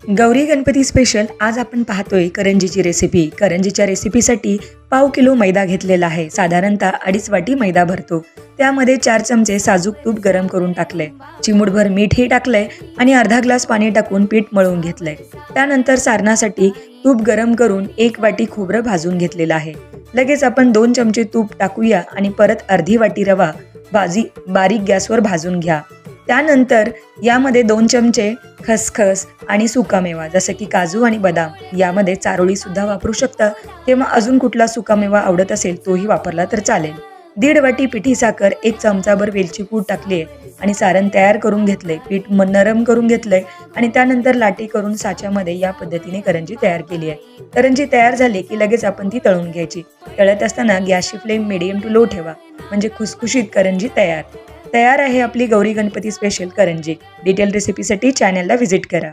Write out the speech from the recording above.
Gauri Ganpati special आज आपण पाहतोय करंजीची रेसिपी। करंजीच्या रेसिपीसाठी पाव किलो मैदा घेतलेला आहे। साधारणतः 2.5 वाटी मैदा भरतो। त्यामध्ये 4 चमचे साजूक तूप गरम करून टाकले, चिमूटभर मीठही टाकले आणि अर्धा ग्लास पाणी टाकून पीठ मळून घेतले। त्यानंतर सारणासाठी तूप गरम करून 1 वाटी खोबरं भाजून घेतलेलं आहे। लगेच आपण 2 चमचे तूप टाकूया आणि परत अर्धी वाटी रवा बारीक गॅसवर भाजून घ्या। त्यानंतर यामध्ये 2 चमचे खसखस आणि सुकामेवा जसं की काजू आणि बदाम, यामध्ये चारोळी सुद्धा वापरू शकता किंवा अजून कुठला सुकामेवा आवडत असेल तोही वापरला तर चालेल। 1.5 वाटी पिठी साखर, 1 चमचाभर वेलची पूड टाकली आहे आणि सारण तयार करून घेतले। पीठ नरम करून घेतलंय आणि त्यानंतर लाटी करून साच्यामध्ये या पद्धतीने करंजी तयार केली आहे। करंजी तयार झाली की लगेच आपण ती तळून घ्यायची। तळत असताना गॅसची फ्लेम मीडियम टू लो ठेवा, म्हणजे खुसखुशीत करंजी तयार आहे आपली गौरी गणपती स्पेशल करंजी। डिटेल रेसिपीसाठी चॅनलला व्हिजिट करा।